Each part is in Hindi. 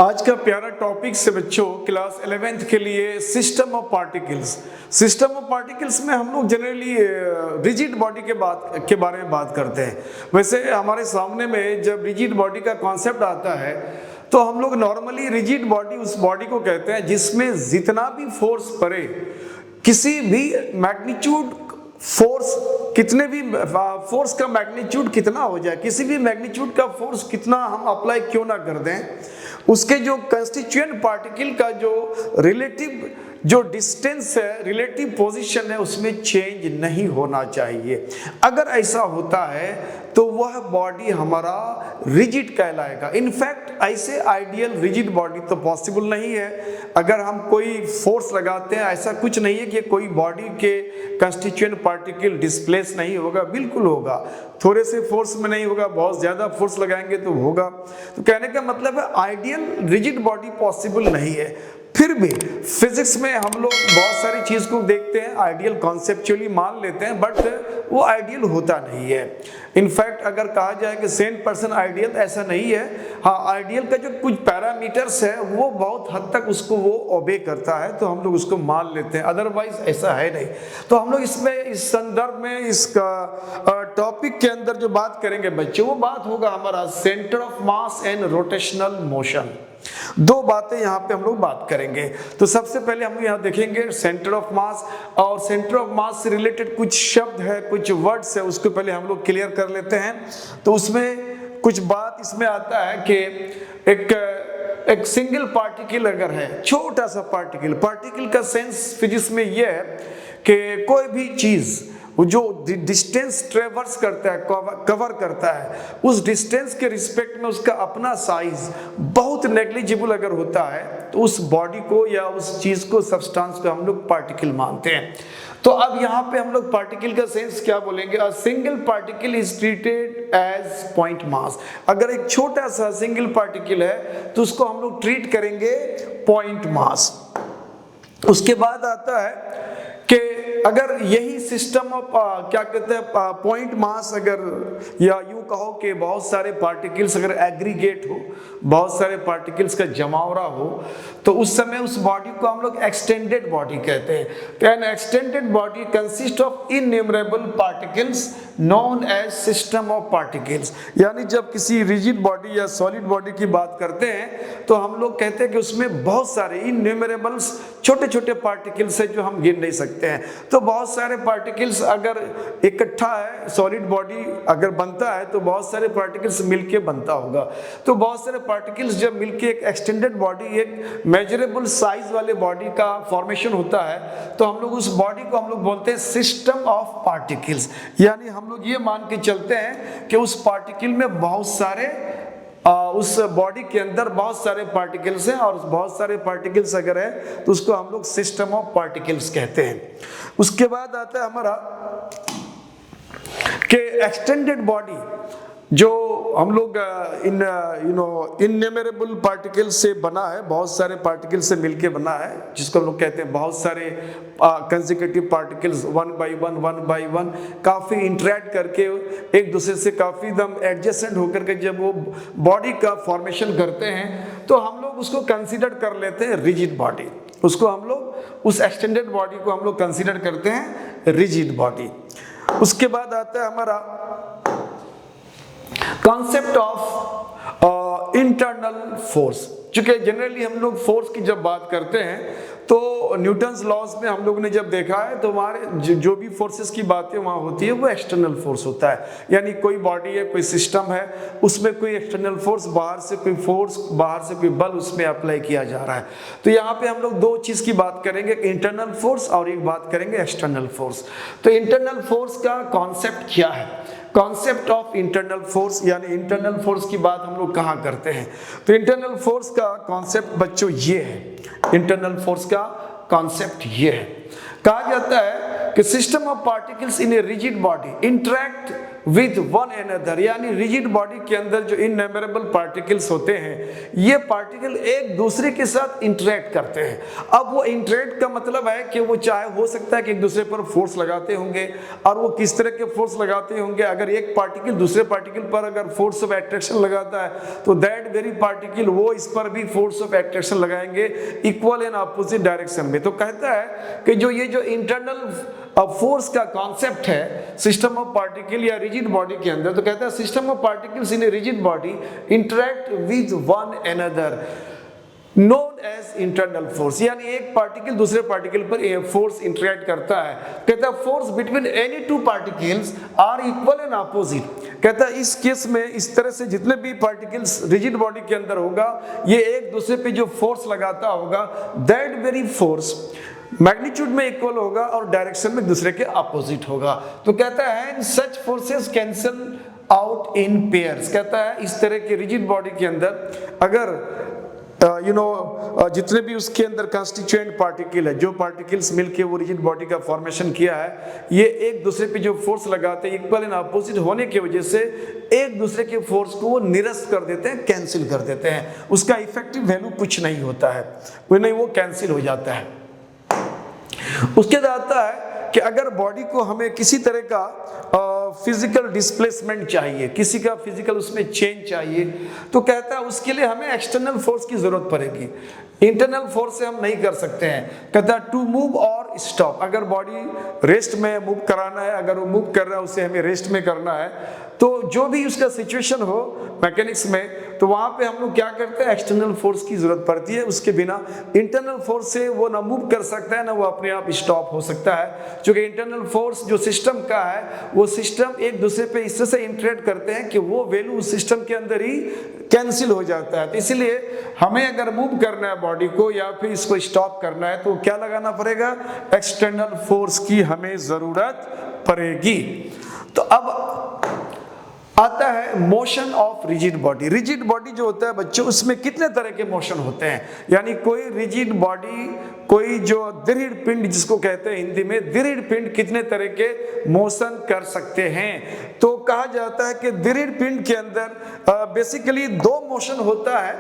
आज का प्यारा टॉपिक से बच्चों क्लास 11th के लिए system of particles. System of particles में हम लोग जनरली रिजिड बॉडी के बारे में बात करते हैं। वैसे हमारे सामने में जब रिजिड बॉडी का कॉन्सेप्ट आता है तो हम लोग नॉर्मली रिजिड बॉडी उस बॉडी को कहते हैं जिसमें जितना भी फोर्स पड़े, किसी भी मैग्नीट्यूड फोर्स, कितने भी फोर्स का मैग्नीट्यूड कितना हो जाए, किसी भी मैग्नीट्यूड का फोर्स कितना हम अप्लाई क्यों ना कर दें, उसके जो कंस्टिट्यूएंट पार्टिकल का जो रिलेटिव जो डिस्टेंस है, रिलेटिव पोजीशन है, उसमें चेंज नहीं होना चाहिए। अगर ऐसा होता है तो वह बॉडी हमारा रिजिड कहलाएगा। इनफैक्ट ऐसे आइडियल रिजिड बॉडी तो पॉसिबल नहीं है। अगर हम कोई फोर्स लगाते हैं, ऐसा कुछ नहीं है कि कोई बॉडी के कंस्टिट्यूएंट पार्टिकल डिस्प्लेस नहीं होगा, बिल्कुल होगा। थोड़े से फोर्स में नहीं होगा, बहुत ज्यादा फोर्स लगाएंगे तो होगा। तो कहने का मतलब है आइडियल रिजिड बॉडी पॉसिबल नहीं है। फिर भी फिजिक्स में हम लोग बहुत सारी चीज को देखते हैं, आइडियल कॉन्सेप्चुअली मान लेते हैं, बट वो आइडियल होता नहीं है। इनफैक्ट अगर कहा जाए कि 100% आइडियल, ऐसा नहीं है। हाँ, आइडियल का जो कुछ पैरामीटर्स है वो बहुत हद तक उसको वो ओबे करता है, तो हम लोग उसको मान लेते हैं, अदरवाइज ऐसा है नहीं। तो हम लोग इसमें इस संदर्भ में इसका टॉपिक के अंदर जो बात करेंगे बच्चों, वो बात होगा हमारा centre of mass and rotational motion. दो बातें यहाँ पे हम लोग बात करेंगे। तो सबसे पहले हम यहाँ देखेंगे सेंटर ऑफ मास, और सेंटर ऑफ मास से रिलेटेड कुछ शब्द है, कुछ वर्ड्स है, उसको पहले हम लोग क्लियर कर लेते हैं। तो उसमें कुछ बात इसमें आता है कि एक सिंगल पार्टिकल अगर है, छोटा सा पार्टिकल का सेंस फिजिक्स में यह है कि कोई भी चीज जो डिस्टेंस ट्रेवर्स करता है, कवर करता है, उस डिस्टेंस के रिस्पेक्ट में उसका अपना साइज बहुत नेग्लिजिबल अगर होता है तो उस बॉडी को या उस चीज को, सब्सटेंस को हम लोग पार्टिकल मानते हैं। तो अब यहाँ पे हम लोग पार्टिकल का सेंस क्या बोलेंगे? A single particle is treated as point mass. अगर एक छोटा सा सिंगल पार्टिकल है तो उसको हम लोग ट्रीट करेंगे पॉइंट मास। उसके बाद आता है कि अगर यही सिस्टम ऑफ क्या कहते हैं पॉइंट मास, अगर या यूं कहो कि बहुत सारे पार्टिकल्स अगर एग्रीगेट हो, बहुत सारे पार्टिकल्स का जमावड़ा हो, तो उस समय उस बॉडी को हम लोग एक्सटेंडेड बॉडी कहते हैं। An extended body consist of innumerable particles known as system of particles. यानी जब किसी रिजिड बॉडी या सॉलिड बॉडी की बात करते हैं तो हम लोग कहते हैं कि उसमें बहुत सारे इनन्यूमरेबल्स छोटे छोटे पार्टिकल्स है जो हम गिन नहीं सकते हैं। तो बहुत सारे पार्टिकल्स अगर इकट्ठा है, सॉलिड बॉडी अगर बनता है तो बहुत सारे पार्टिकल्स मिलके बनता होगा। तो बहुत सारे पार्टिकल्स जब मिलके एक एक्सटेंडेड बॉडी, एक मेजरेबल साइज वाले बॉडी का फॉर्मेशन होता है, तो हम लोग उस बॉडी को हम लोग बोलते हैं सिस्टम ऑफ पार्टिकल्स। यानी हम लोग ये मान के चलते हैं कि उस पार्टिकल में बहुत सारे उस बॉडी के अंदर बहुत सारे पार्टिकल्स हैं, और बहुत सारे पार्टिकल्स अगर है तो उसको हम लोग सिस्टम ऑफ पार्टिकल्स कहते हैं। उसके बाद आता है हमारा कि एक्सटेंडेड बॉडी, जो हम लोग इनन्यूमरेबल पार्टिकल से बना है, बहुत सारे पार्टिकल से मिलके बना है, जिसको हम लोग कहते हैं बहुत सारे consecutive particles one by one काफी इंटरेक्ट करके एक दूसरे से काफी एकदम एडजेसेंट होकर के जब वो बॉडी का फॉर्मेशन करते हैं तो हम लोग उसको कंसीडर कर लेते हैं रिजिड बॉडी। उसको हम लोग, उस एक्सटेंडेड बॉडी को हम लोग कंसीडर करते हैं रिजिड बॉडी। उसके बाद आता है हमारा कॉन्सेप्ट ऑफ इंटरनल फोर्स। चूंकि जनरली हम लोग फोर्स की जब बात करते हैं तो न्यूटन्स लॉज में हम लोग ने जब देखा है तो हमारे जो भी फोर्सेस की बातें वहाँ होती है वो एक्सटर्नल फोर्स होता है। यानी कोई बॉडी है, कोई सिस्टम है, उसमें कोई एक्सटर्नल फोर्स, बाहर से कोई बल उसमें अप्लाई किया जा रहा है। तो यहाँ पे हम लोग दो चीज की बात करेंगे, इंटरनल फोर्स और एक बात करेंगे एक्सटर्नल फोर्स। तो इंटरनल फोर्स का कॉन्सेप्ट क्या है? कॉन्सेप्ट ऑफ इंटरनल फोर्स, यानी इंटरनल फोर्स की बात हम लोग कहाँ करते हैं? तो इंटरनल फोर्स का कॉन्सेप्ट बच्चों ये है, इंटरनल फोर्स का कॉन्सेप्ट ये है, कहा जाता है कि system of particles in a rigid body interact with one another, यानी रिजिड बॉडी के अंदर जो इनन्यूमरेबल पार्टिकल्स होते हैं ये पार्टिकल एक दूसरे के साथ इंटरेक्ट करते हैं। अब वो इंटरेक्ट का मतलब है कि वो चाहे हो सकता है कि एक दूसरे पर फोर्स लगाते होंगे, और वो किस तरह के फोर्स लगाते होंगे, अगर एक पार्टिकल दूसरे पार्टिकल पर अगर फोर्स ऑफ अट्रैक्शन लगाता है तो दैट वेरी पार्टिकल वो इस पर भी फोर्स ऑफ अट्रैक्शन लगाएंगे इक्वल एंड अपोजिट डायरेक्शन में। तो कहता है कि जो ये जो इंटरनल फोर्स का कॉन्सेप्ट है सिस्टम ऑफ पार्टिकल या रिजिड बॉडी के अंदर, तो कहता है system of particles in a rigid body interact with one another known as internal force, यानी एक पार्टिकल दूसरे पार्टिकल पर फोर्स इंटरेक्ट करता है। कहता है force between any two particles are equal and opposite. कहता है इस केस में इस तरह से जितने भी पार्टिकल्स रिजिड बॉडी के अंदर होगा ये एक दूसरे पे जो फोर्स लगाता होगा दैट वेरी फोर्स मैग्नीट्यूड में इक्वल होगा और डायरेक्शन में दूसरे के अपोजिट होगा। तो कहता है such forces cancel out in pairs. कहता है इस तरह के रिजिड बॉडी के अंदर अगर जितने भी उसके अंदर कंस्टिट्यूएंट पार्टिकल है, जो पार्टिकल्स मिलके वो रिजिड बॉडी का फॉर्मेशन किया है, ये एक दूसरे पे जो फोर्स लगाते हैं इक्वल एंड अपोजिट होने की वजह से एक दूसरे के फोर्स को वो निरस्त कर देते हैं, कैंसिल कर देते हैं। उसका इफेक्टिव वैल्यू कुछ नहीं होता है, वो कैंसिल हो जाता है। उसके बाद आता है कि अगर बॉडी को हमें किसी तरह का फिजिकल डिस्प्लेसमेंट चाहिए, किसी का फिजिकल उसमें चेंज चाहिए, तो कहता है उसके लिए हमें एक्सटर्नल फोर्स की जरूरत पड़ेगी, इंटरनल फोर्स से हम नहीं कर सकते हैं। कहता है टू मूव और स्टॉप, अगर बॉडी रेस्ट में मूव कराना है, अगर वो मूव कर रहा है उसे हमें रेस्ट में करना है, तो जो भी उसका सिचुएशन हो मैकेनिक्स में, तो वहां पे हम लोग क्या करते हैं एक्सटर्नल फोर्स की जरूरत पड़ती है। उसके बिना इंटरनल फोर्स से वो ना मूव कर सकता है ना वो अपने आप स्टॉप हो सकता है, क्योंकि इंटरनल फोर्स जो सिस्टम का है वो सिस्टम एक दूसरे पे इस तरह से इंटरेक्ट करते हैं कि वो वैल्यू उस सिस्टम के अंदर ही कैंसिल हो जाता है। तो इसलिए हमें अगर मूव करना है बॉडी को या फिर इसको स्टॉप करना है तो क्या लगाना पड़ेगा, एक्सटर्नल फोर्स की हमें जरूरत पड़ेगी। तो अब आता है motion of rigid body. Rigid body जो होता है बच्चों उसमें कितने तरह के मोशन होते हैं, यानी कोई रिजिड बॉडी, कोई जो दृढ़ पिंड जिसको कहते हैं हिंदी में, दृढ़ पिंड कितने तरह के मोशन कर सकते हैं। तो कहा जाता है कि दृढ़ पिंड के अंदर बेसिकली दो मोशन होता है,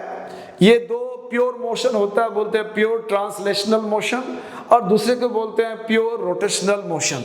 ये दो प्योर मोशन होता है, बोलते हैं प्योर ट्रांसलेशनल मोशन, और दूसरे को बोलते हैं प्योर रोटेशनल मोशन।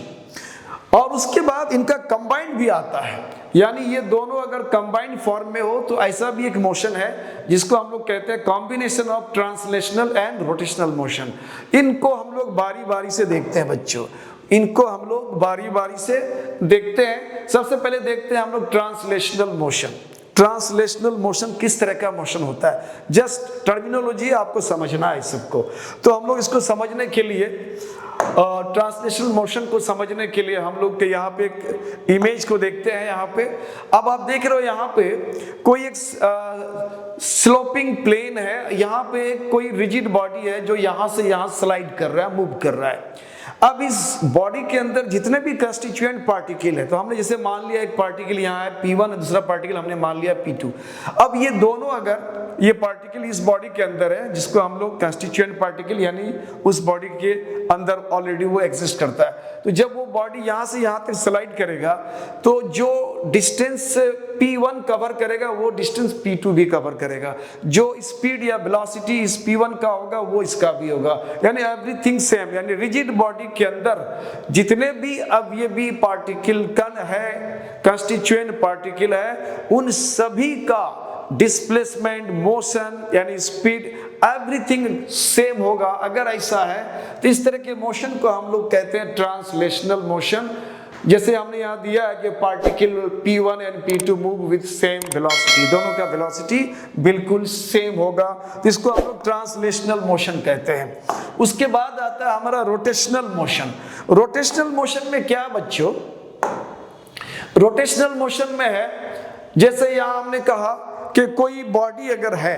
और उसके बाद इनका कंबाइंड भी आता है, यानी ये दोनों अगर कंबाइंड फॉर्म में हो तो ऐसा भी एक मोशन है जिसको हम लोग कहते हैं combination of translational and rotational motion. इनको हम लोग बारी बारी से देखते हैं बच्चों, इनको हम लोग बारी बारी से देखते हैं। सबसे पहले देखते हैं हम लोग ट्रांसलेशनल मोशन। ट्रांसलेशनल मोशन किस तरह का मोशन होता है, जस्ट टर्मिनोलॉजी आपको समझना है सबको। तो हम लोग इसको समझने के लिए ट्रांसलेशनल मोशन को समझने के लिए हम लोग के यहाँ पे एक इमेज को देखते हैं। यहाँ पे अब आप देख रहे हो यहाँ पे कोई एक स्लोपिंग प्लेन है, यहाँ पे कोई रिजिड बॉडी है जो यहाँ से यहाँ स्लाइड कर रहा है, मूव कर रहा है। अब इस बॉडी के अंदर जितने भी कंस्टिट्यूएंट पार्टिकल है, तो हमने जैसे मान लिया एक पार्टिकल यहाँ है P1 है, दूसरा पार्टिकल हमने मान लिया P2। अब ये दोनों अगर ये पार्टिकल इस बॉडी के अंदर है जिसको हम लोग कंस्टिट्यूएंट पार्टिकल यानी उस बॉडी के अंदर ऑलरेडी वो एग्जिस्ट करता है, तो जब वो बॉडी यहाँ से यहाँ तक स्लाइड करेगा तो जो डिस्टेंस P1 कवर करेगा वो डिस्टेंस P2 भी कवर करेगा, जो स्पीड या वेलोसिटी इस P1 का होगा वो इसका भी होगा, यानी एवरीथिंग सेम। यानी रिजिड बॉडी के अंदर जितने भी अब ये भी पार्टिकल कण है, कंस्टिट्यूएंट पार्टिकल है, उन सभी का डिस्प्लेसमेंट, मोशन यानी स्पीड, एवरीथिंग सेम होगा। अगर ऐसा है तो इस तरह के मोशन को हम लोग कहते हैं ट्रांसलेशनल मोशन। जैसे हमने यहाँ दिया है कि particle P1 and P2 move with same velocity, दोनों का वेलोसिटी बिल्कुल सेम होगा, तो इसको हम लोग ट्रांसलेशनल मोशन कहते हैं। उसके बाद आता है हमारा रोटेशनल मोशन। रोटेशनल मोशन में क्या बच्चों, रोटेशनल मोशन में है जैसे यहाँ हमने कहा कि कोई बॉडी अगर है,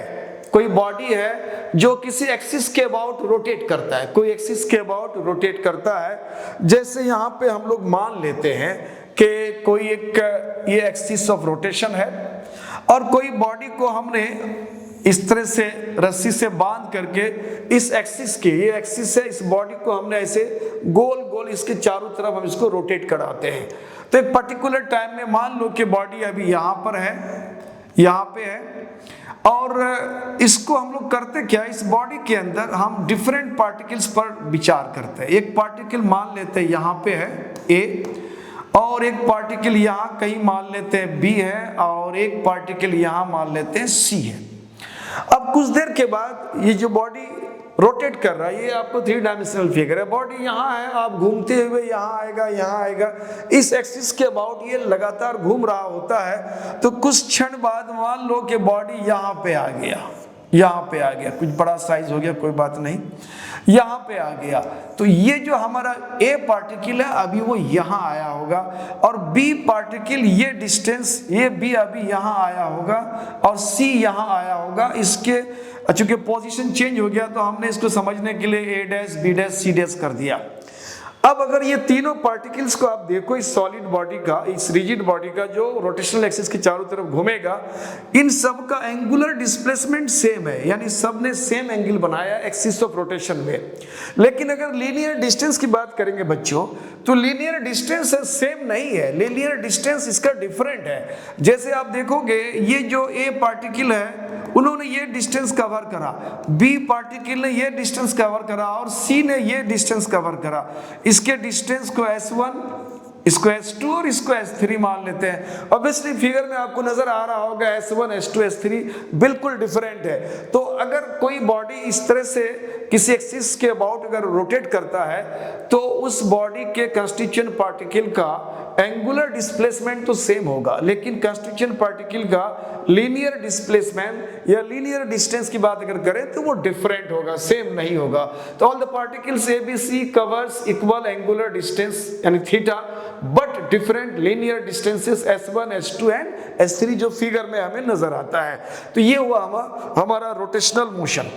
कोई बॉडी है जो किसी एक्सिस के अबाउट रोटेट करता है, कोई एक्सिस के अबाउट रोटेट करता है। जैसे यहाँ पे हम लोग मान लेते हैं कि कोई एक ये एक्सिस ऑफ रोटेशन है और कोई बॉडी को हमने इस तरह से रस्सी से बांध करके इस एक्सिस के, ये एक्सिस है, इस बॉडी को हमने ऐसे गोल गोल इसके चारों तरफ हम इसको रोटेट कराते हैं। तो एक पर्टिकुलर टाइम में मान लो कि बॉडी अभी यहाँ पर है, यहाँ पे है, और इसको हम लोग करते क्या, इस बॉडी के अंदर हम डिफरेंट पार्टिकल्स पर विचार करते हैं। एक पार्टिकल मान लेते हैं यहाँ पे है ए, और एक पार्टिकल यहाँ कहीं मान लेते हैं बी है, और एक पार्टिकल यहाँ मान लेते हैं सी है। अब कुछ देर के बाद ये जो बॉडी रोटेट कर रहा है, ये आपको 3 डायमेंशनल फिगर है, बॉडी यहाँ है, आप घूमते हुए यहाँ आएगा, यहाँ आएगा, इस एक्सिस के अबाउट ये लगातार घूम रहा होता है। तो कुछ क्षण बाद मान लो कि बॉडी यहाँ पे आ गया, यहाँ पे आ गया, कुछ बड़ा साइज हो गया, कोई बात नहीं, यहाँ पे आ गया। तो ये जो हमारा ए पार्टिकल है अभी वो यहाँ आया होगा, और बी पार्टिकल ये डिस्टेंस, ये बी अभी यहाँ आया होगा, और सी यहाँ आया होगा। इसके चूंकि पोजीशन चेंज हो गया तो हमने इसको समझने के लिए A dash, B dash, C dash कर दिया। अब अगर ये तीनों पार्टिकल्स को आप देखो, इस सॉलिड बॉडी का, इस रिजिड बॉडी का जो रोटेशनल एक्सिस के चारों तरफ घूमेगा, इन सब का एंगुलर डिस्प्लेसमेंट सेम है, यानी सब ने सेम एंगल बनाया एक्सिस ऑफ रोटेशन में। लेकिन अगर लीनियर डिस्टेंस की बात करेंगे बच्चों, तो लीनियर डिस्टेंस सेम नहीं है, लीनियर डिस्टेंस इसका डिफरेंट है। जैसे आप देखोगे ये जो ए पार्टिकल है उन्होंने ये डिस्टेंस कवर करा, बी पार्टिकल ने ये डिस्टेंस कवर करा, और सी ने ये डिस्टेंस कवर करा। इसके डिस्टेंस को S1, इसको S2 और इसको S3 मान लेते हैं। ऑब्वियसली फिगर में आपको नजर आ रहा होगा S1, S2, S3 बिल्कुल डिफरेंट है। तो अगर कोई बॉडी इस तरह से किसी एक्सिस के अबाउट अगर रोटेट करता है तो उस बॉडी के कंस्टिट्यूएंट पार्टिकल का एंगुलर डिस्प्लेसमेंट तो सेम होगा, लेकिन कंस्टिट्यूएंट पार्टिकल का लीनियर डिस्प्लेसमेंट या लीनियर डिस्टेंस की बात अगर करें तो वो डिफरेंट होगा, सेम नहीं होगा। तो all the particles ABC covers equal angular distance यानी theta, but different linear distances S1, S2 and S3 जो फिगर में हमें नजर आता है। तो ये हुआ हमारा रोटेशनल मोशन।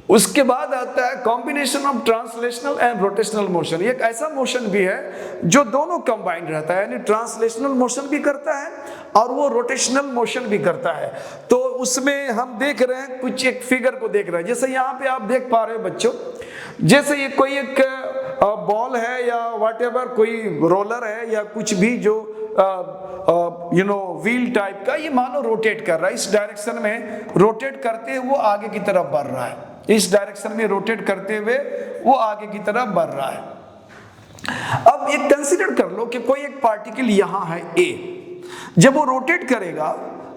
उसके बाद आता है combination of translational and rotational motion. एक ऐसा मोशन भी है जो दोनों कंबाइंड रहता है, यानी ट्रांसलेशनल मोशन भी करता है और वो रोटेशनल मोशन भी करता है। तो उसमें हम देख रहे हैं, कुछ एक फिगर को देख रहे हैं, जैसे यहाँ पे आप देख पा रहे हो बच्चों, जैसे ये कोई एक बॉल है या व्हाटएवर, कोई रोलर है या कुछ भी जो व्हील टाइप का, ये मानो रोटेट कर रहा है, इस डायरेक्शन में रोटेट करते हुए वो आगे की तरफ बढ़ रहा है, इस डायरेक्शन में रोटेट करते हुए वो आगे की तरफ बढ़ रहा है। अब एक कंसीडर कर लो कि कोई एक पार्टिकल यहां है ए, जब वो रोटेट करेगा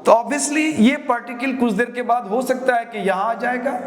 तो ऑब्वियसली ये पार्टिकल कुछ देर के बाद हो सकता है कि यहां आ जाएगा,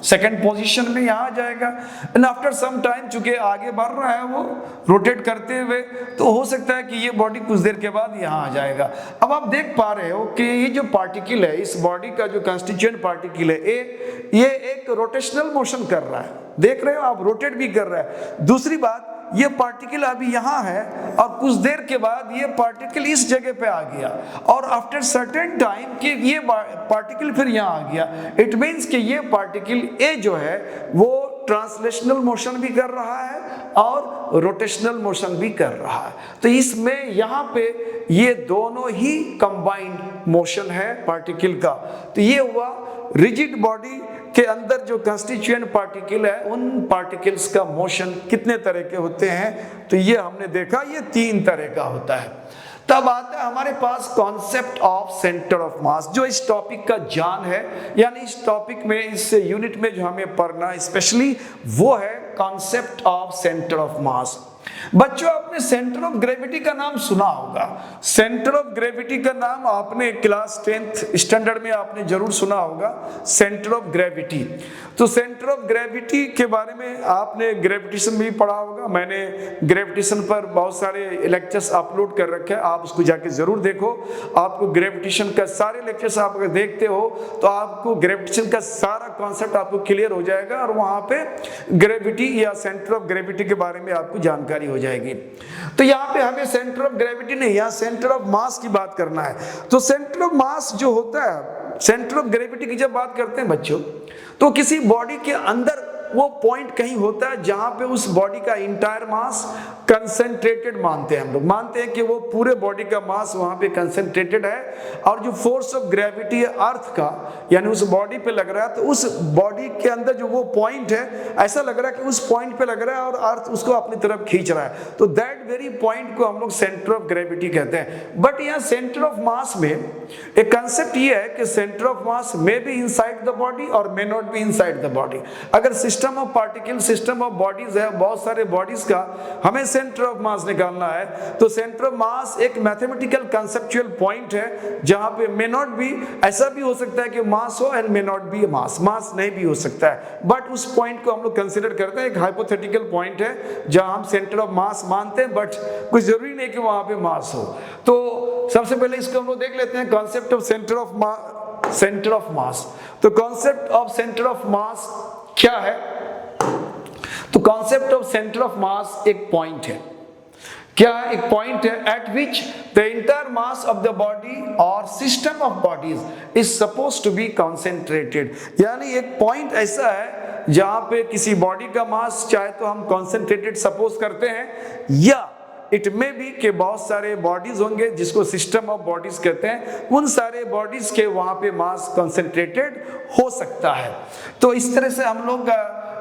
सेकंड पोजीशन में यहां आ जाएगा, एंड आफ्टर सम टाइम चूंकि आगे बढ़ रहा है वो रोटेट करते हुए, तो हो सकता है कि ये बॉडी कुछ देर के बाद यहां आ जाएगा। अब आप देख पा रहे हो कि ये जो पार्टिकल है, इस बॉडी का जो कंस्टिट्यूएंट पार्टिकल है ए, ये एक रोटेशनल मोशन कर रहा है, देख रहे हो आप, रोटेट भी कर रहा है। दूसरी बात, ये पार्टिकल अभी यहाँ है और कुछ देर के बाद ये पार्टिकल इस जगह पे आ गया, और आफ्टर सर्टेन टाइम कि ये पार्टिकल फिर यहाँ आ गया। इट मीन्स कि ये पार्टिकल ए जो है वो ट्रांसलेशनल मोशन भी कर रहा है और रोटेशनल मोशन भी कर रहा है। तो इसमें यहाँ पे ये दोनों ही कंबाइंड मोशन है पार्टिकल का। तो ये हुआ रिजिड बॉडी के अंदर जो कंस्टिट्यूएंट पार्टिकल है, उन पार्टिकल्स का मोशन कितने तरह के होते हैं, तो ये हमने देखा ये 3 तरह का होता है। तब आता है हमारे पास concept of centre of mass, जो इस टॉपिक का जान है, यानी इस टॉपिक में, इस यूनिट में जो हमें पढ़ना स्पेशली वो है कॉन्सेप्ट ऑफ सेंटर ऑफ मास। बच्चों आपने सेंटर ऑफ ग्रेविटी का नाम सुना होगा, सेंटर ऑफ ग्रेविटी का नाम आपने क्लास 10th स्टैंडर्ड में आपने जरूर सुना होगा, सेंटर ऑफ ग्रेविटी। तो सेंटर ऑफ ग्रेविटी के बारे में आपने ग्रेविटेशन भी पढ़ा होगा, मैंने ग्रेविटेशन पर बहुत सारे लेक्चर्स अपलोड कर रखे हैं, आप उसको जाके जरूर देखो। आपको ग्रेविटेशन का सारे लेक्चर्स आप अगर देखते हो तो आपको ग्रेविटेशन का सारा कॉन्सेप्ट आपको क्लियर हो जाएगा, और वहां पे ग्रेविटी या सेंटर ऑफ ग्रेविटी के बारे में आपको जानकारी हो जाएगी। तो यहाँ पे हमें सेंटर ऑफ ग्रेविटी नहीं, यहाँ सेंटर ऑफ मास की बात करना है। तो सेंटर ऑफ मास जो होता है, सेंटर ऑफ ग्रेविटी की जब बात करते हैं बच्चों, तो किसी बॉडी के अंदर वो पॉइंट कहीं होता है जहां पे उस बॉडी का इंटायर मास कंसेंट्रेटेड मानते हैं। हम लोग मानते हैं कि वो पूरे बॉडी का मास वहां पे कंसेंट्रेटेड है और जो फोर्स ऑफ ग्रेविटी है अर्थ का यानी उस बॉडी पे लग रहा है, तो उस बॉडी के अंदर जो वो पॉइंट है ऐसा लग रहा है कि उस पॉइंट पे लग रहा है और अर्थ उसको अपनी तरफ खींच रहा है, तो दैट वेरी पॉइंट को हम लोग सेंटर ऑफ ग्रेविटी कहते हैं। बट यहाँ सेंटर ऑफ मास में एक कंसेप्ट ये है कि centre of mass may be inside the body और may not be inside the body. अगर system of particle, system of bodies है, बहुत सारे बॉडीज का हमें सेंटर ऑफ मास निकालना है, तो सेंटर ऑफ मास एक मैथमेटिकल कंसेप्चुअल पॉइंट है जहां पे मे नॉट बी, ऐसा भी हो सकता है कि मास हो एंड मे नॉट बी मास, मास नहीं भी हो सकता है, बट उस पॉइंट को हम लोग कंसीडर करते हैं एक हाइपोथेटिकल पॉइंट है जहां हम सेंटर ऑफ मास मानते हैं, बट कुछ जरूरी नहीं कि वहां पे मास हो। तो सबसे पहले इसको हम लोग देख लेते हैं concept of centre of mass. तो concept of centre of mass क्या है? तो concept of centre of mass एक पॉइंट है। क्या है? एक पॉइंट है at which the entire mass of the body और system of bodies is suppose to be concentrated. यानी एक पॉइंट ऐसा है जहां पे किसी बॉडी का मास चाहे तो हम कॉन्सेंट्रेटेड सपोज करते हैं, या इट मे बी के बहुत सारे बॉडीज होंगे जिसको सिस्टम ऑफ बॉडीज कहते हैं, उन सारे बॉडीज के वहां पे मास कंसेंट्रेटेड हो सकता है। तो इस तरह से हम लोग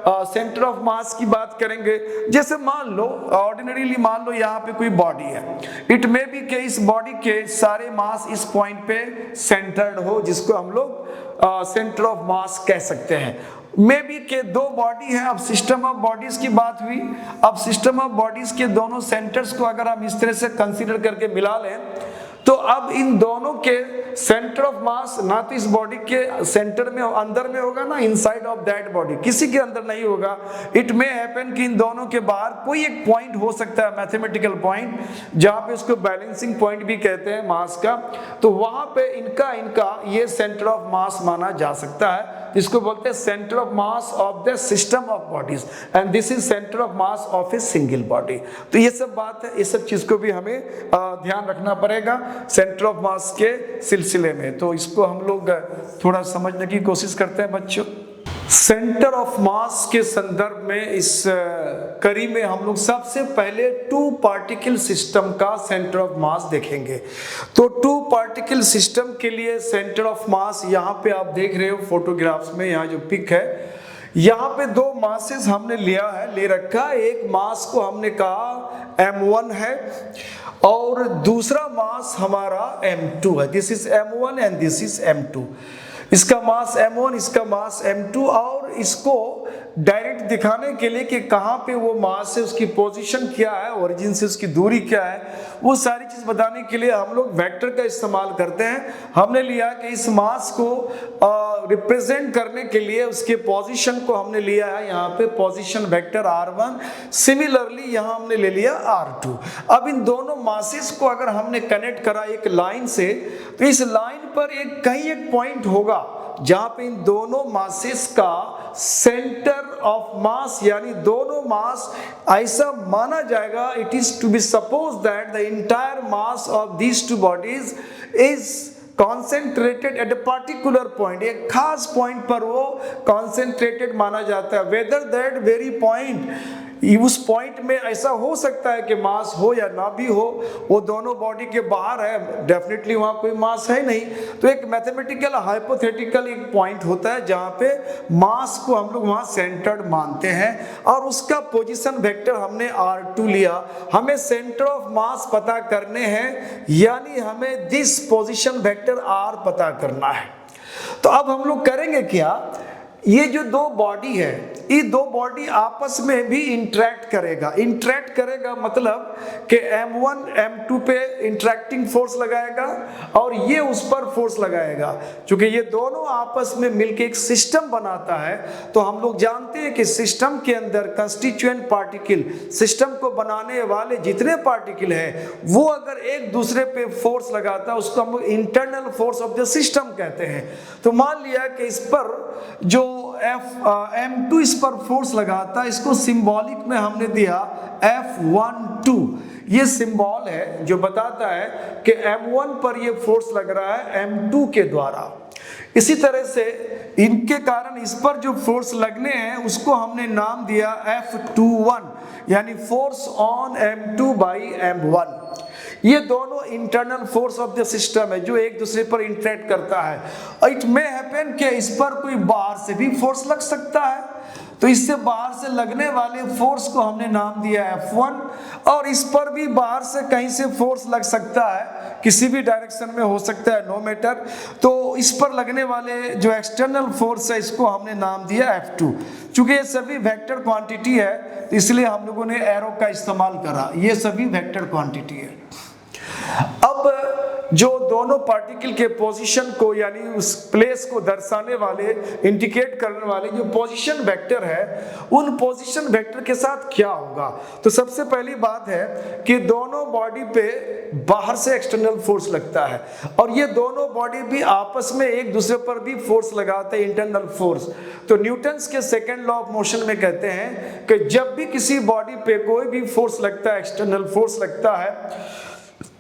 सेंटर ऑफ मास की बात करेंगे। जैसे मान लो ऑर्डिनरीली मान लो यहाँ पे कोई बॉडी है, इट मे बी के इस बॉडी के सारे मास इस पॉइंट पे सेंटर्ड हो, जिसको हम लोग सेंटर ऑफ मास कह सकते हैं। मे बी के दो बॉडी है, अब सिस्टम ऑफ बॉडीज की बात हुई, अब सिस्टम ऑफ बॉडीज के दोनों सेंटर्स को अगर हम इस तरह से कंसीडर करके मिला लें, तो अब इन दोनों के सेंटर ऑफ मास ना तो इस बॉडी के सेंटर में अंदर में होगा ना इनसाइड ऑफ दैट बॉडी, किसी के अंदर नहीं होगा। इट मे हैपन कि इन दोनों के बाहर कोई एक पॉइंट हो सकता है, मैथमेटिकल पॉइंट, जहां पे उसको बैलेंसिंग पॉइंट भी कहते हैं मास का, तो वहां पे इनका ये सेंटर ऑफ मास माना जा सकता है, इसको बोलते हैं centre of mass of the system of bodies and this is centre of mass of a single body. तो ये सब बात है, इस सब चीज को भी हमें ध्यान रखना पड़ेगा सेंटर ऑफ मास के सिलसिले में। तो इसको हम लोग थोड़ा समझने की कोशिश करते हैं बच्चों। सेंटर ऑफ मास के संदर्भ में इस कड़ी में हम लोग सबसे पहले टू पार्टिकल सिस्टम का सेंटर ऑफ मास देखेंगे। तो टू पार्टिकल सिस्टम के लिए सेंटर ऑफ मास यहाँ पे आप देख रहे हो फोटोग्राफ्स में, यहाँ जो पिक है, यहाँ पे दो मासेस हमने ले रखा है। एक मास को हमने कहा m1 है और दूसरा मास हमारा m2 है। This is m1 and this is m2। इसका मास m1, इसका मास m2, और इसको डायरेक्ट दिखाने के लिए कि कहाँ पे वो मास है, उसकी पोजीशन क्या है, ओरिजिन से उसकी दूरी क्या है, वो सारी चीज बताने के लिए हम लोग वेक्टर का इस्तेमाल करते हैं। हमने लिया कि इस मास को रिप्रेजेंट करने के लिए उसके पोजीशन को हमने लिया है यहाँ पे पोजीशन वेक्टर r1, सिमिलरली यहाँ हमने ले लिया r2। अब इन दोनों मासेस को अगर हमने कनेक्ट करा एक लाइन से, तो इस लाइन पर कहीं एक पॉइंट होगा जहां पे इन दोनों मासेस का सेंटर ऑफ मास, यानी दोनों मास ऐसा माना जाएगा, it is to be suppose that the entire mass of these two bodies is concentrated at a particular point. एक खास पॉइंट पर वो कॉन्सेंट्रेटेड माना जाता है, वेदर दैट वेरी पॉइंट, उस पॉइंट में ऐसा हो सकता है कि मास हो या ना भी हो, वो दोनों बॉडी के बाहर है, डेफिनेटली वहां कोई मास है नहीं। तो एक मैथमेटिकल हाइपोथेटिकल एक पॉइंट होता है जहां पे मास को हम लोग वहां सेंटर्ड मानते हैं और उसका पोजीशन वेक्टर हमने r2 लिया। हमें सेंटर ऑफ मास पता करने हैं, यानी हमें दिस पोजीशन वेक्टर r पता करना है। तो अब हम लोग करेंगे क्या, ये जो दो बॉडी है, ये दो बॉडी आपस में भी इंटरेक्ट करेगा मतलब कि m1 m2 पे इंटरेक्टिंग फोर्स लगाएगा और ये उस पर फोर्स लगाएगा। क्योंकि ये दोनों आपस में मिलके एक सिस्टम बनाता है, तो हम लोग जानते हैं कि सिस्टम के अंदर कंस्टिट्यूएंट पार्टिकल, सिस्टम को बनाने वाले जितने पार्टिकल है, वो अगर एक दूसरे पे फोर्स लगाता है उसको हम लोग internal force of the system कहते हैं। तो मान लिया कि इस पर जो m2 इस पर फोर्स लगाता है, इसको सिंबॉलिक में हमने दिया F12। ये सिंबल है जो बताता है कि m1 पर ये फोर्स लग रहा है m2 के द्वारा। इसी तरह से इनके कारण इस पर जो फोर्स लगने हैं उसको हमने नाम दिया F21, यानी force on M2 by M1। ये दोनों internal force of the system है जो एक दूसरे पर इंटरेक्ट करता है। इट मे हैपन कि इस पर कोई बाहर से भी फोर्स लग सकता है, तो इससे बाहर से लगने वाले फोर्स को हमने नाम दिया F1, और इस पर भी बाहर से कहीं से फोर्स लग सकता है, किसी भी डायरेक्शन में हो सकता है, नो मैटर। तो इस पर लगने वाले जो एक्सटर्नल फोर्स है इसको हमने नाम दिया F2। चूंकि ये सभी वेक्टर क्वांटिटी है तो इसलिए हम लोगों ने एरो का इस्तेमाल करा, ये सभी वेक्टर क्वांटिटी है। अब जो दोनों पार्टिकल के पोजीशन को यानी उस प्लेस को दर्शाने वाले, इंडिकेट करने वाले जो पोजीशन वेक्टर है, उन पोजीशन वेक्टर के साथ क्या होगा। तो सबसे पहली बात है कि दोनों बॉडी पे बाहर से एक्सटर्नल फोर्स लगता है, और ये दोनों बॉडी भी आपस में एक दूसरे पर भी फोर्स लगाते हैं, इंटरनल फोर्स। तो न्यूटन्स के सेकेंड लॉ ऑफ मोशन में कहते हैं कि जब भी किसी बॉडी पे कोई भी फोर्स लगता है, एक्सटर्नल फोर्स लगता है,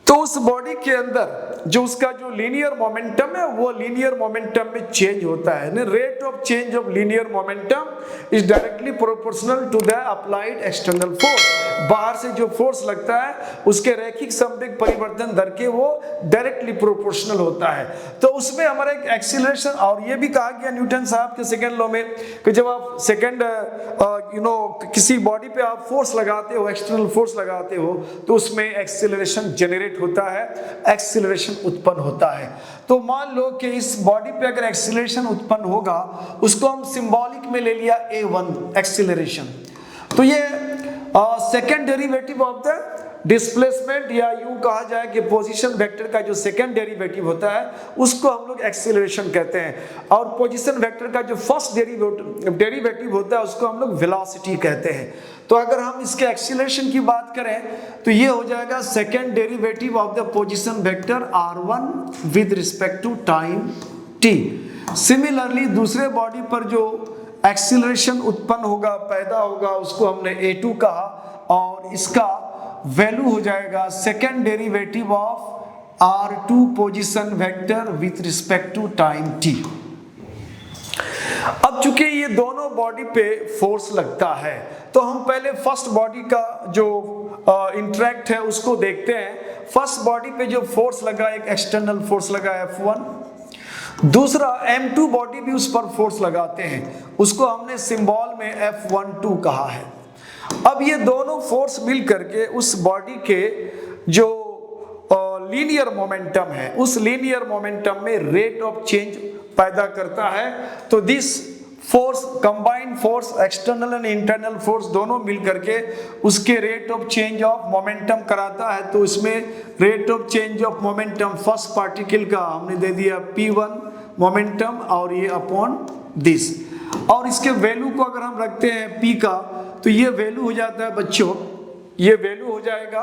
तो उस बॉडी के अंदर जो उसका जो लीनियर मोमेंटम है वो लीनियर मोमेंटम में चेंज होता है। Rate of change of linear momentum is directly proportional to the applied external force. बाहर से जो फोर्स लगता है उसके रैखिक संवेग परिवर्तन दर के वो डायरेक्टली प्रोपोर्शनल होता है। तो उसमें हमारा एक एक्सीलरेशन, और ये भी कहा गया न्यूटन साहब के सेकेंड लॉ में कि जब आप सेकेंड किसी बॉडी पे आप फोर्स लगाते हो, एक्सटर्नल फोर्स लगाते हो, तो उसमें एक्सीलरेशन जेनरेट होता है, एक्सीलरेशन उत्पन्न होता है। तो मान लो कि इस बॉडी पे अगर एक्सीलरेशन उत्पन्न होगा, उसको हम सिंबॉलिक में ले लिया A1 एक्सीलरेशन। तो ये second derivative of the displacement, या यूं कहा जाए कि पोजीशन वेक्टर का जो सेकेंड डेरिवेटिव होता है उसको हम लोग एक्सीलरेशन कहते हैं, और पोजीशन वेक्टर का जो फर्स्ट डेरिवेटिव होता है उसको हम लोग वेलोसिटी कहते हैं। तो अगर हम इसके एक्सीलरेशन की बात करें तो ये हो जाएगा second derivative of the position vector R1 with respect to time t। Similarly दूसरे बॉडी पर जो एक्सीलरेशन उत्पन्न होगा, पैदा होगा, उसको हमने A2 कहा, और इसका वैल्यू हो जाएगा second derivative of R2 position vector with respect to time t। अब चूंकि ये दोनों बॉडी पे फोर्स लगता है, तो हम पहले फर्स्ट बॉडी का जो इंटरेक्ट है उसको देखते हैं। फर्स्ट बॉडी पे जो फोर्स लगा, एक एक्सटर्नल फोर्स लगा F1, दूसरा M2 बॉडी भी उस पर फोर्स लगाते हैं, उसको हमने सिंबल में F12 कहा है। अब ये दोनों फोर्स मिल करके उस बॉडी के जो लीनियर मोमेंटम है, उस लीनियर मोमेंटम में रेट ऑफ चेंज पैदा करता है। तो this force, combined force, external and internal force दोनों मिल करके उसके rate of change of momentum कराता है। तो इसमें rate of change of momentum first particle का हमने दे दिया P1 मोमेंटम, और ये अपॉन दिस, और इसके वैल्यू को अगर हम रखते हैं P का, तो ये वैल्यू हो जाता है बच्चों, ये वैल्यू हो जाएगा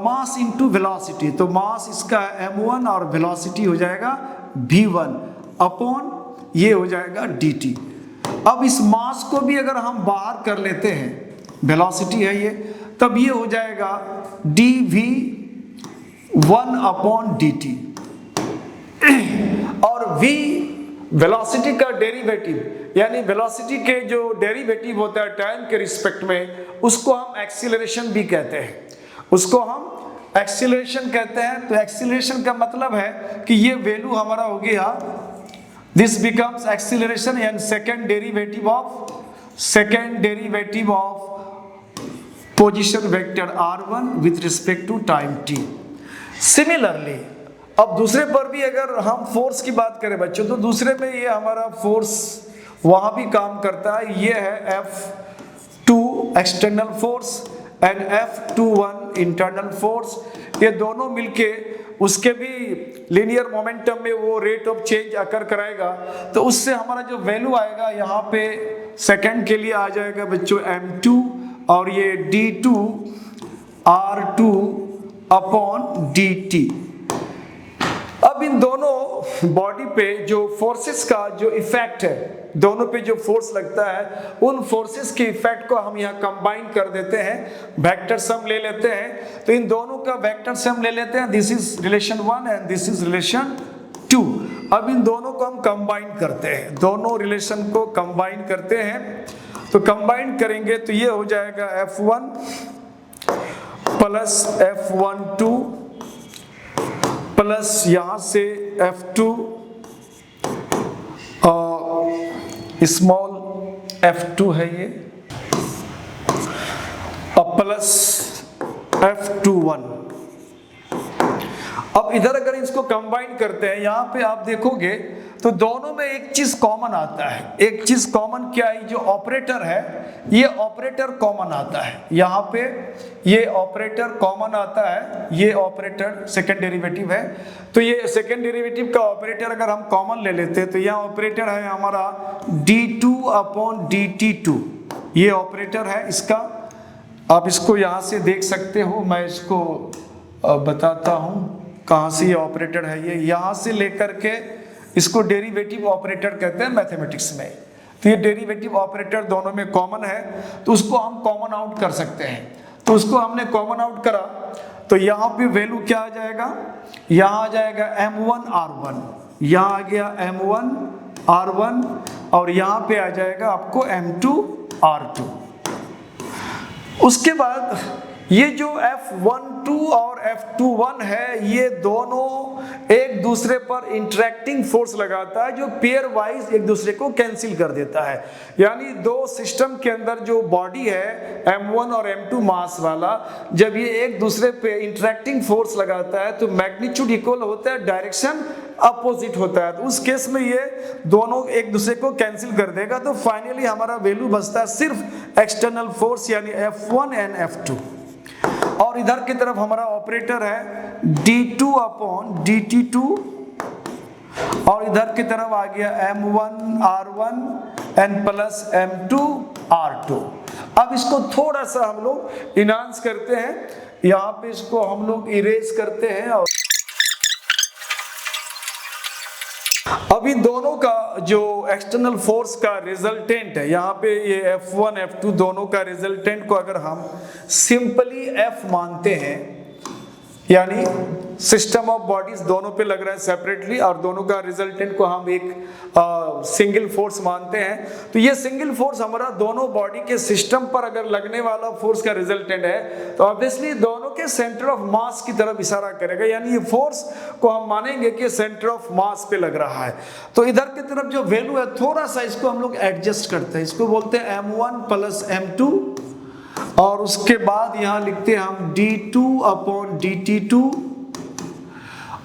मास इनटू वेलोसिटी। तो मास इसका M1 और वेलोसिटी हो जाएगा V1 अपॉन ये हो जाएगा dt। अब इस मास को भी अगर हम बाहर कर लेते हैं, वेलोसिटी है ये, तब ये हो जाएगा dv1 अपॉन dt, और v वेलोसिटी का डेरिवेटिव, यानी वेलोसिटी के जो डेरिवेटिव होता है टाइम के रिस्पेक्ट में, उसको हम एक्सीलरेशन भी कहते हैं, उसको हम एक्सीलरेशन कहते हैं। तो एक्सीलरेशन का मतलब है कि ये वैल्यू हमारा हो गया, this becomes acceleration and second derivative of position vector R1 with respect to time t। Similarly अब दूसरे पर भी अगर हम फोर्स की बात करें बच्चों, तो दूसरे में ये हमारा फोर्स वहां भी काम करता है। ये है F2 external force and F21 internal force. ये दोनों मिलके उसके भी लीनियर मोमेंटम में वो रेट ऑफ चेंज अकर कराएगा। तो उससे हमारा जो वैल्यू आएगा यहाँ पे सेकंड के लिए आ जाएगा बच्चों M2, और ये D2 R2 अपॉन dt। अब इन दोनों बॉडी पे जो फोर्सेस का जो इफेक्ट है, दोनों पे जो फोर्स लगता है, उन फोर्सेस के इफेक्ट को हम यहाँ कंबाइन कर देते हैं, वेक्टर सम ले लेते हैं। तो इन दोनों का वेक्टर सम ले लेते हैं, this is relation 1 and this is relation 2। अब इन दोनों को हम कंबाइन करते हैं, दोनों रिलेशन को कंबाइन करते हैं। तो कंबाइन करेंगे तो ये हो जाएगा F1 प्लस F12 प्लस यहां से F2 स्मॉल F2 है ये, अब प्लस F21। अब इधर अगर इसको कंबाइन करते हैं, यहां पे आप देखोगे तो दोनों में एक चीज कॉमन आता है। एक चीज कॉमन क्या है, जो ऑपरेटर है ये ऑपरेटर कॉमन आता है, यहां पे ये ऑपरेटर कॉमन आता है, ये ऑपरेटर सेकंड डेरिवेटिव है। तो ये सेकंड डेरिवेटिव का ऑपरेटर अगर हम कॉमन ले लेते हैं तो यह ऑपरेटर है हमारा d2 अपॉन dt2, ये ऑपरेटर है इसका। आप इसको यहां से देख सकते हो, मैं इसको बताता हूं कहां से ये ऑपरेटर है। ये यहां से लेकर के इसको डेरिवेटिव ऑपरेटर कहते हैं मैथमेटिक्स में। तो ये डेरिवेटिव ऑपरेटर दोनों में कॉमन है, तो उसको हम कॉमन आउट कर सकते हैं। तो उसको हमने कॉमन आउट करा तो यहाँ पे वैल्यू क्या आ जाएगा, यहाँ आ जाएगा m1 r1, यहाँ आ गया m1 r1 और यहाँ पे आ जाएगा आपको m2 r2। उसके बाद ये जो F12 और F21 है, ये दोनों एक दूसरे पर इंटरेक्टिंग फोर्स लगाता है जो पेयर वाइज एक दूसरे को कैंसिल कर देता है। यानी दो सिस्टम के अंदर जो बॉडी है M1 और M2 मास वाला, जब ये एक दूसरे पे इंटरेक्टिंग फोर्स लगाता है तो मैग्नीट्यूड इक्वल होता है, डायरेक्शन अपोजिट होता है। तो उस केस में ये दोनों एक दूसरे को कैंसिल कर देगा। तो फाइनली हमारा वैल्यू बचता है सिर्फ एक्सटर्नल फोर्स यानी F1 एंड F2। और इधर की तरफ हमारा ऑपरेटर है d2 अपॉन dt2 और इधर की तरफ आ गया m1 r1 and plus m2 r2। अब इसको थोड़ा सा हम लोग इनहांस करते हैं, यहाँ पे इसको हम लोग इरेज करते हैं। और अब इन दोनों का जो एक्सटर्नल फोर्स का रिजल्टेंट है, यहाँ पे ये F1 F2 दोनों का रिजल्टेंट को अगर हम सिंपली F मानते हैं, यानी सिस्टम ऑफ बॉडीज दोनों पे लग रहा है सेपरेटली और दोनों का रिजल्टेंट को हम एक सिंगल फोर्स मानते हैं, तो ये सिंगल फोर्स हमारा दोनों बॉडी के सिस्टम पर अगर लगने वाला फोर्स का रिजल्टेंट है तो ऑब्वियसली दोनों के सेंटर ऑफ मास की तरफ इशारा करेगा। यानी ये फोर्स को हम मानेंगे कि सेंटर ऑफ मास पे लग रहा है। तो इधर की तरफ जो वैल्यू है थोड़ा सा इसको हम लोग एडजस्ट करते हैं, इसको बोलते हैं m1 प्लस m2 और उसके बाद यहां लिखते हैं हम d2 अपॉन dt2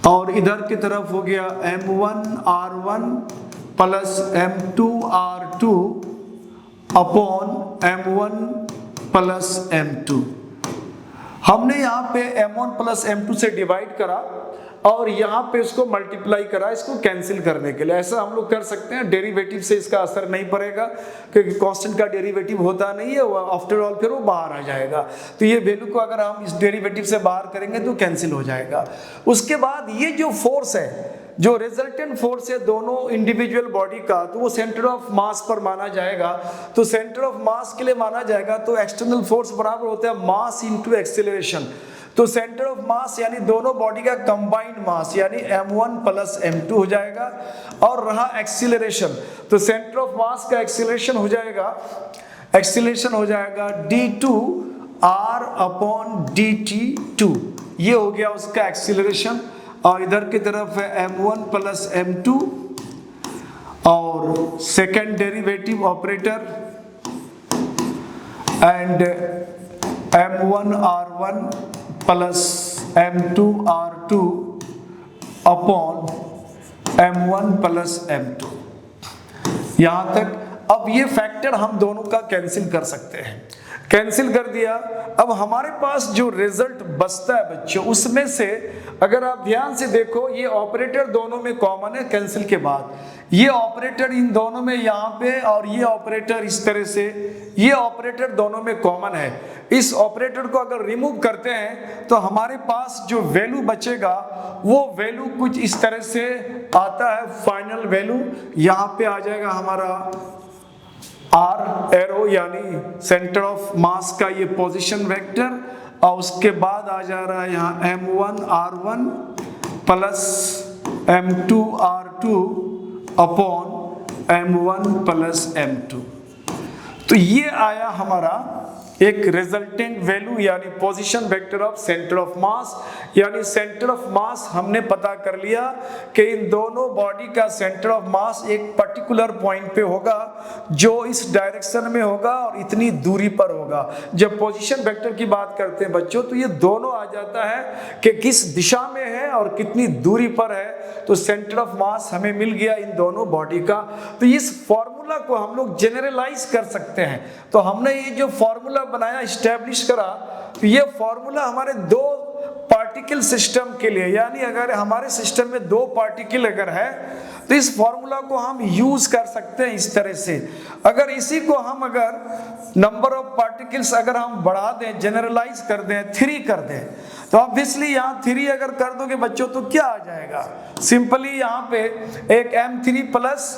और इधर की तरफ हो गया m1 r1 plus m2 r2 upon m1 plus m2। हमने यहाँ पे m1 प्लस m2 से डिवाइड करा और यहाँ पे इसको मल्टीप्लाई करा इसको कैंसिल करने के लिए। ऐसा हम लोग कर सकते हैं, डेरिवेटिव से इसका असर नहीं पड़ेगा क्योंकि कांस्टेंट का डेरिवेटिव होता नहीं है, आफ्टर ऑल फिर वो बाहर आ जाएगा। तो ये वैल्यू को अगर हम इस डेरिवेटिव से बाहर करेंगे तो कैंसिल हो जाएगा। उसके बाद ये जो फोर्स है, जो रिजल्टेंट फोर्स है दोनों इंडिविजुअल बॉडी का, तो वो सेंटर ऑफ मास पर माना जाएगा। तो सेंटर ऑफ मास के लिए माना जाएगा तो एक्सटर्नल फोर्स बराबर होता है मास इनटू एक्सेलरेशन। तो सेंटर ऑफ मास यानी दोनों बॉडी का कंबाइंड मास यानी m1 प्लस m2 हो जाएगा। और रहा एक्सीलरेशन, तो सेंटर ऑफ मास का एक्सीलरेशन हो जाएगा d2 r अपॉन dt2, ये हो गया उसका एक्सीलरेशन। और इधर की तरफ है m1 प्लस m2 और second derivative operator and m1 r1 plus m2 r2 upon m1 plus m2, यहां तक। अब ये फैक्टर हम दोनों का कैंसिल कर सकते हैं, कैंसिल कर दिया। अब हमारे पास जो रिजल्ट बचता है बच्चों, उसमें से अगर आप ध्यान से देखो ये ऑपरेटर दोनों में कॉमन है, कैंसिल के बाद ये ऑपरेटर इन दोनों में यहाँ पे और ये ऑपरेटर इस तरह से, ये ऑपरेटर दोनों में कॉमन है। इस ऑपरेटर को अगर रिमूव करते हैं तो हमारे पास जो वैल्यू बचेगा वो वैल्यू कुछ इस तरह से आता है। फाइनल वैल्यू यहाँ पे आ जाएगा हमारा R एरो यानी सेंटर ऑफ मास का ये पोजीशन वेक्टर, और उसके बाद आ जा रहा है यहाँ m1 r1 plus m2r2 upon m1 plus m2। तो ये आया हमारा एक रिजल्टेंट वैल्यू यानी position vector of centre of मास, यानी सेंटर ऑफ मास हमने पता कर लिया कि इन दोनों बॉडी का सेंटर ऑफ मास एक पर्टिकुलर पॉइंट पे होगा जो इस डायरेक्शन में होगा और इतनी दूरी पर होगा। जब पोजीशन वेक्टर की बात करते हैं बच्चों तो ये दोनों आ जाता है कि किस दिशा में है और कितनी दूरी पर है। तो सेंटर ऑफ मास हमें मिल गया इन दोनों बॉडी का। तो इस फॉर्मूला को हम लोग जनरलाइज कर सकते हैं। तो हमने ये जो फॉर्मूला बनाया, इस्टेब्लिश करा, तो ये फॉर्मूला हमारे दो पार्टिकल सिस्टम के लिए, यानी अगर हमारे सिस्टम में दो पार्टिकल अगर है तो इस फॉर्मूला को हम यूज कर सकते हैं इस तरह से। अगर इसी को हम अगर नंबर ऑफ पार्टिकल्स अगर हम बढ़ा दें, जनरलाइज कर दें, 3 कर दें, तो ऑब्वियसली यहाँ 3 अगर कर दोगे बच्चों तो क्या आ जाएगा, सिंपली यहाँ पे एक m3 प्लस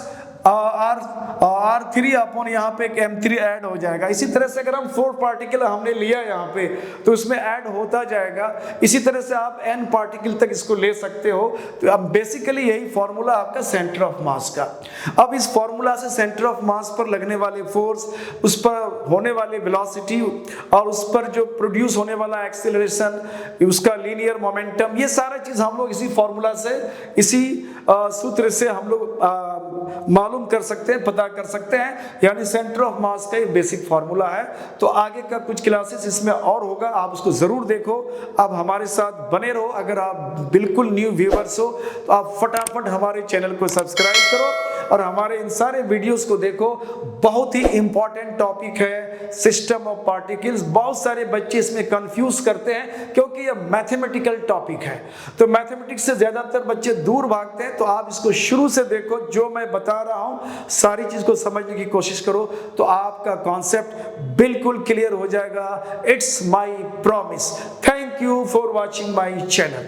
R3 अपॉन यहाँ पे एक m3 ऐड हो जाएगा। इसी तरह से अगर हम 4 पार्टिकल हमने लिया यहाँ पे तो उसमें ऐड होता जाएगा। इसी तरह से आप n पार्टिकल तक इसको ले सकते हो। तो अब बेसिकली यही फॉर्मूला आपका सेंटर ऑफ मास का। अब इस फॉर्मूला से सेंटर ऑफ मास पर लगने वाले फोर्स, उस पर होने वाले वेलोसिटी और उस पर जो प्रोड्यूस होने वाला एक्सेलरेशन, उसका लीनियर मोमेंटम, ये सारा चीज हम लोग इसी फॉर्मूला से, इसी सूत्र से हम लोग मालूम कर सकते हैं, पता कर सकते हैं। यानी सेंटर ऑफ मास का ये बेसिक फार्मूला है। तो आगे का कुछ क्लासेस इसमें और होगा, आप उसको जरूर देखो। आप हमारे साथ बने रहो। अगर आप बिल्कुल न्यू व्यूअर्स हो तो आप फटाफट हमारे चैनल को सब्सक्राइब करो और हमारे इन सारे वीडियोस को देखो। बहुत ही इंपॉर्टेंट टॉपिक है सिस्टम ऑफ पार्टिकल्स। बहुत सारे बच्चे इसमें कंफ्यूज करते हैं क्योंकि ये मैथमेटिकल टॉपिक है। तो मैथमेटिक्स से ज्यादातर बच्चे दूर भागते हैं। तो आप इसको शुरू से देखो, जो मैं बता रहा हूं सारी चीज को समझने की कोशिश करो तो आपका कॉन्सेप्ट बिल्कुल क्लियर हो जाएगा। It's my promise. Thank you for watching my channel.